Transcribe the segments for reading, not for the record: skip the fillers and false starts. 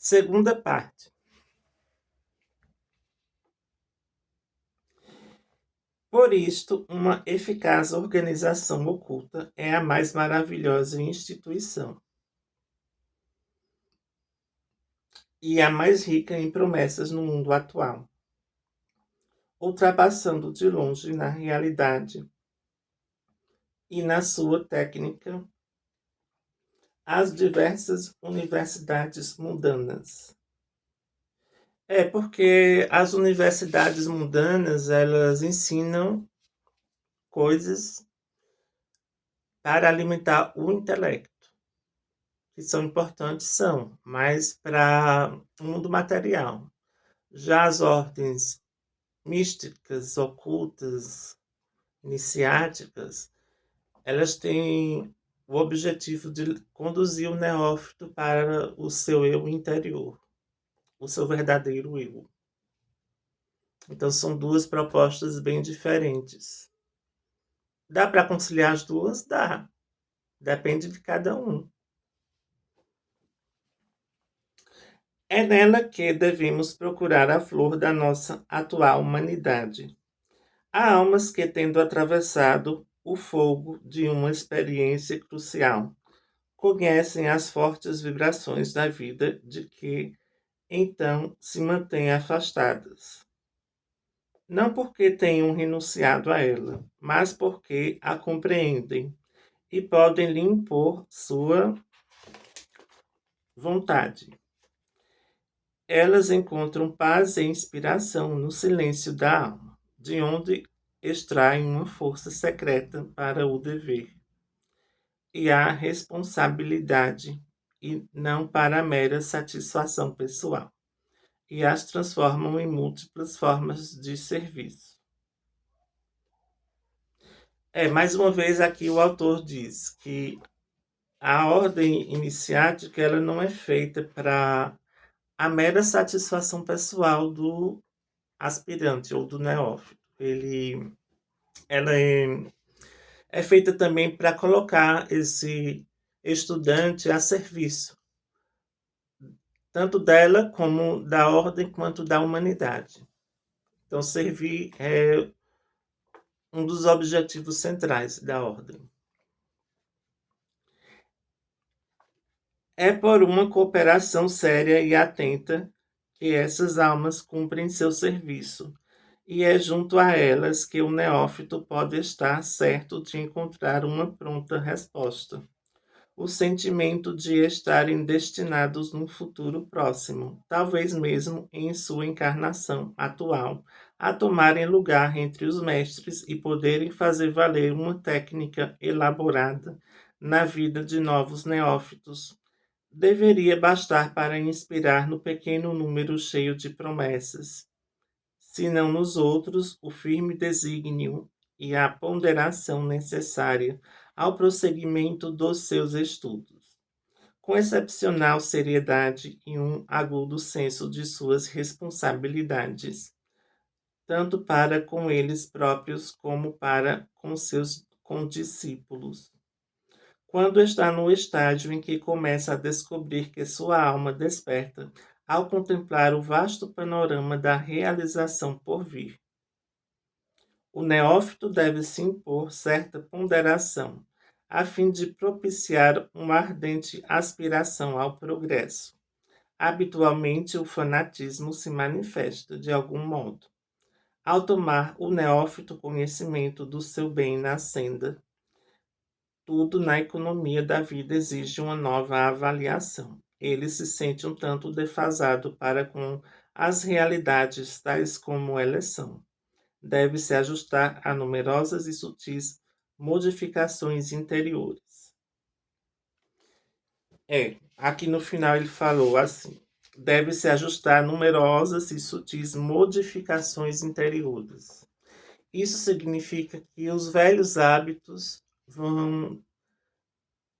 Segunda parte. Por isto, uma eficaz organização oculta é a mais maravilhosa instituição e a mais rica em promessas no mundo atual, ultrapassando de longe na realidade e na sua técnica as diversas universidades mundanas. É porque as universidades mundanas, elas ensinam coisas para alimentar o intelecto, que são importantes, são, mas para o mundo material. Já as ordens místicas, ocultas, iniciáticas, elas têm o objetivo de conduzir o neófito para o seu eu interior, o seu verdadeiro eu. Então são duas propostas bem diferentes. Dá para conciliar as duas? Dá. Depende de cada um. É nela que devemos procurar a flor da nossa atual humanidade. Há almas que, tendo atravessado o fogo de uma experiência crucial, conhecem as fortes vibrações da vida de que, então, se mantêm afastadas. Não porque tenham renunciado a ela, mas porque a compreendem e podem lhe impor sua vontade. Elas encontram paz e inspiração no silêncio da alma, de onde extraem uma força secreta para o dever e a responsabilidade, e não para a mera satisfação pessoal, e as transformam em múltiplas formas de serviço. Mais uma vez aqui o autor diz que a ordem iniciática ela não é feita para a mera satisfação pessoal do aspirante ou do neófito. Ela é feita também para colocar esse estudante a serviço, tanto dela como da ordem quanto da humanidade. Então, servir é um dos objetivos centrais da ordem. É por uma cooperação séria e atenta que essas almas cumprem seu serviço, e é junto a elas que o neófito pode estar certo de encontrar uma pronta resposta. O sentimento de estarem destinados num futuro próximo, talvez mesmo em sua encarnação atual, a tomarem lugar entre os mestres e poderem fazer valer uma técnica elaborada na vida de novos neófitos, deveria bastar para inspirar no pequeno número cheio de promessas, se não nos outros, o firme desígnio e a ponderação necessária ao prosseguimento dos seus estudos, com excepcional seriedade e um agudo senso de suas responsabilidades, tanto para com eles próprios como para com seus condiscípulos. Quando está no estágio em que começa a descobrir que sua alma desperta ao contemplar o vasto panorama da realização por vir, o neófito deve se impor certa ponderação, a fim de propiciar uma ardente aspiração ao progresso. Habitualmente, o fanatismo se manifesta, de algum modo, ao tomar o neófito conhecimento do seu bem na senda. Tudo na economia da vida exige uma nova avaliação. Ele se sente um tanto defasado para com as realidades tais como elas são. Deve se ajustar a numerosas e sutis modificações interiores. Aqui no final ele falou assim: deve se ajustar a numerosas e sutis modificações interiores. Isso significa que os velhos hábitos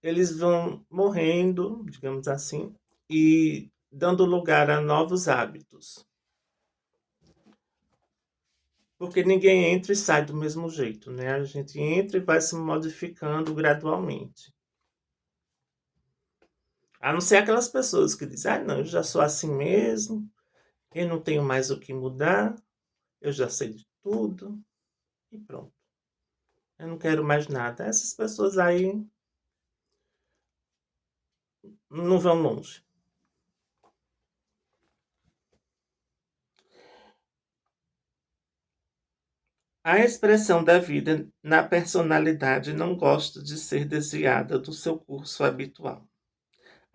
eles vão morrendo, digamos assim, e dando lugar a novos hábitos. Porque ninguém entra e sai do mesmo jeito, né? A gente entra e vai se modificando gradualmente. A não ser aquelas pessoas que dizem: "Ah, não, eu já sou assim mesmo, eu não tenho mais o que mudar, eu já sei de tudo e pronto, eu não quero mais nada". Essas pessoas aí não vão longe. A expressão da vida na personalidade não gosta de ser desviada do seu curso habitual.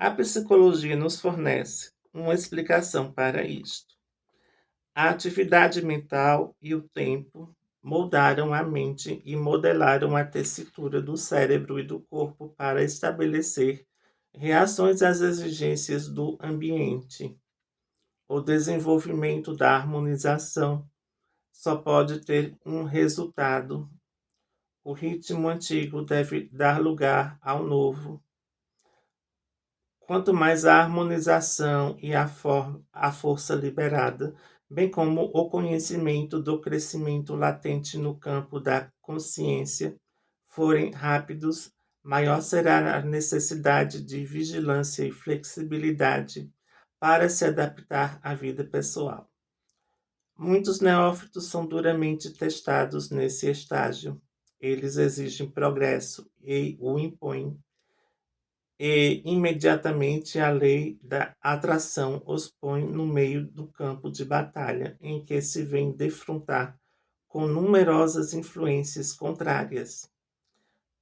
A psicologia nos fornece uma explicação para isto. A atividade mental e o tempo moldaram a mente e modelaram a tessitura do cérebro e do corpo para estabelecer reações às exigências do ambiente. O desenvolvimento da harmonização só pode ter um resultado. O ritmo antigo deve dar lugar ao novo. Quanto mais a harmonização e a força liberada, bem como o conhecimento do crescimento latente no campo da consciência, forem rápidos, maior será a necessidade de vigilância e flexibilidade para se adaptar à vida pessoal. Muitos neófitos são duramente testados nesse estágio. Eles exigem progresso e o impõem, e imediatamente a lei da atração os põe no meio do campo de batalha, em que se vêm defrontar com numerosas influências contrárias.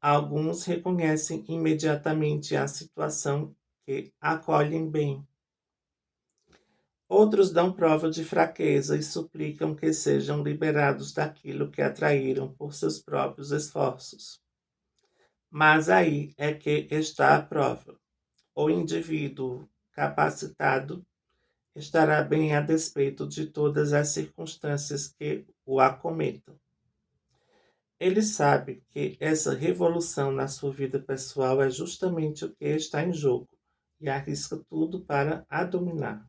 Alguns reconhecem imediatamente a situação que acolhem bem. Outros dão prova de fraqueza e suplicam que sejam liberados daquilo que atraíram por seus próprios esforços. Mas aí é que está a prova. O indivíduo capacitado estará bem a despeito de todas as circunstâncias que o acometam. Ele sabe que essa revolução na sua vida pessoal é justamente o que está em jogo e arrisca tudo para a dominar.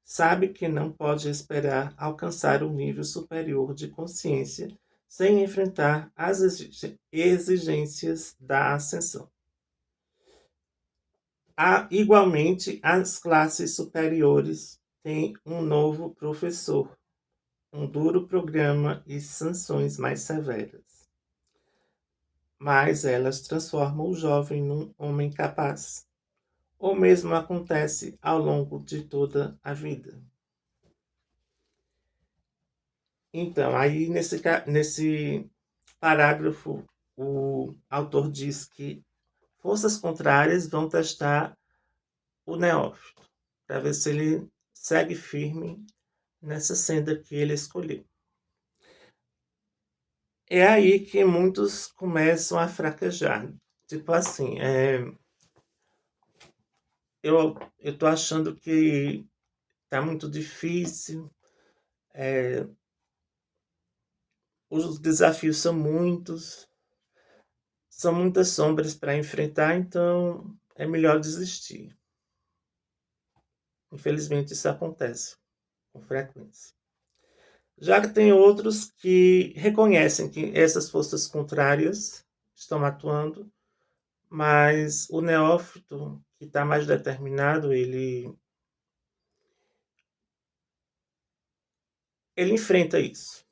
Sabe que não pode esperar alcançar um nível superior de consciência sem enfrentar as exigências da ascensão. Igualmente, as classes superiores têm um novo professor, um duro programa e sanções mais severas. Mas elas transformam o jovem num homem capaz. O mesmo acontece ao longo de toda a vida. Então, aí nesse parágrafo, o autor diz que forças contrárias vão testar o neófito, para ver se ele segue firme nessa senda que ele escolheu. É aí que muitos começam a fraquejar. Tipo assim, eu tô achando que tá muito difícil, os desafios são muitas sombras para enfrentar, então é melhor desistir. Infelizmente isso acontece com frequência. Já que tem outros que reconhecem que essas forças contrárias estão atuando, mas o neófito que está mais determinado, ele enfrenta isso.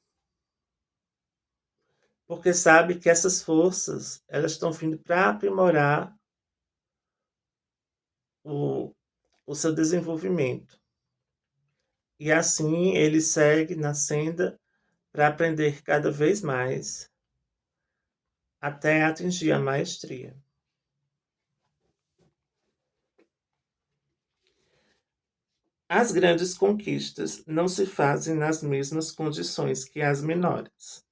Porque sabe que essas forças elas estão vindo para aprimorar o, o seu desenvolvimento. E assim ele segue na senda para aprender cada vez mais até atingir a maestria. As grandes conquistas não se fazem nas mesmas condições que as menores.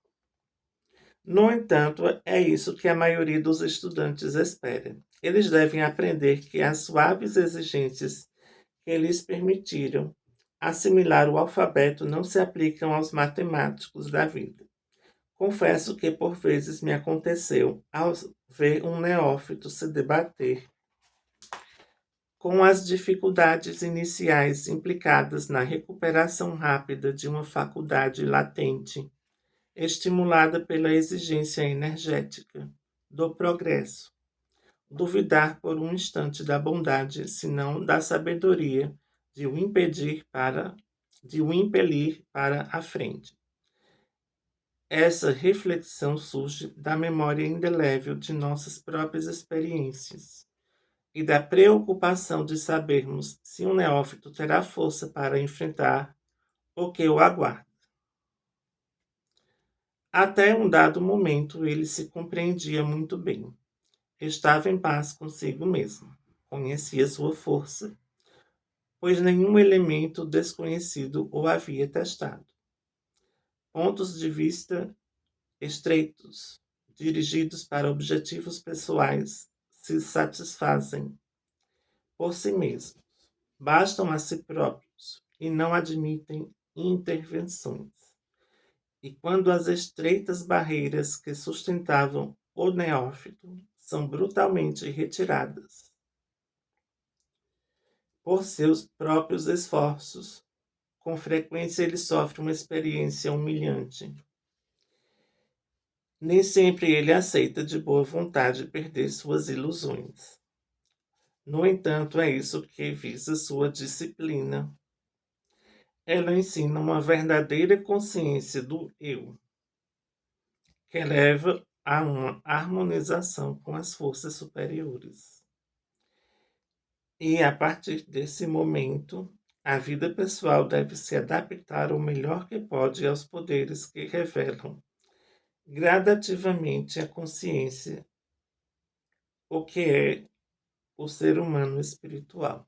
No entanto, é isso que a maioria dos estudantes espera. Eles devem aprender que as suaves exigências que lhes permitiram assimilar o alfabeto não se aplicam aos matemáticos da vida. Confesso que por vezes me aconteceu ao ver um neófito se debater com as dificuldades iniciais implicadas na recuperação rápida de uma faculdade latente, estimulada pela exigência energética do progresso. duvidar por um instante da bondade, senão da sabedoria de o impelir para a frente. Essa reflexão surge da memória indelével de nossas próprias experiências e da preocupação de sabermos se um neófito terá força para enfrentar o que o aguarda. Até um dado momento ele se compreendia muito bem. Estava em paz consigo mesmo. Conhecia sua força, pois nenhum elemento desconhecido o havia testado. Pontos de vista estreitos, dirigidos para objetivos pessoais, se satisfazem por si mesmos, bastam a si próprios e não admitem intervenções. E quando as estreitas barreiras que sustentavam o neófito são brutalmente retiradas por seus próprios esforços, com frequência ele sofre uma experiência humilhante. Nem sempre ele aceita de boa vontade perder suas ilusões. No entanto, é isso que visa sua disciplina. Ela ensina uma verdadeira consciência do eu, que leva a uma harmonização com as forças superiores. E a partir desse momento, a vida pessoal deve se adaptar o melhor que pode aos poderes que revelam gradativamente a consciência, o que é o ser humano espiritual.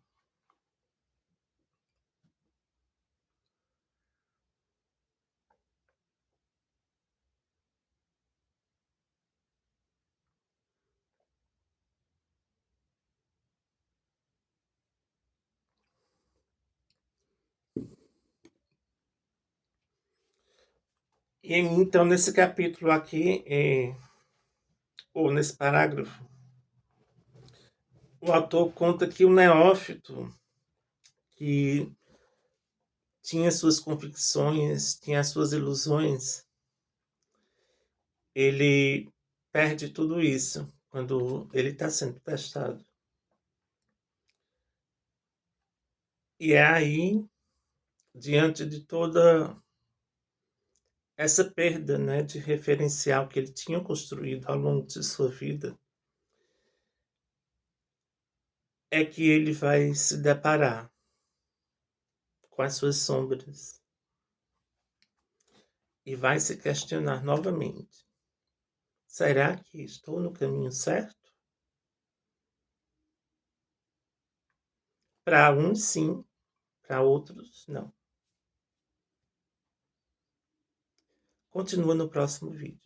E então, nesse capítulo aqui, ou nesse parágrafo, o autor conta que o neófito, que tinha suas convicções, tinha suas ilusões, ele perde tudo isso quando ele está sendo testado. E é aí, diante de toda essa perda, né, de referencial que ele tinha construído ao longo de sua vida, é que ele vai se deparar com as suas sombras e vai se questionar novamente: será que estou no caminho certo? Para uns sim, para outros não. Continua no próximo vídeo.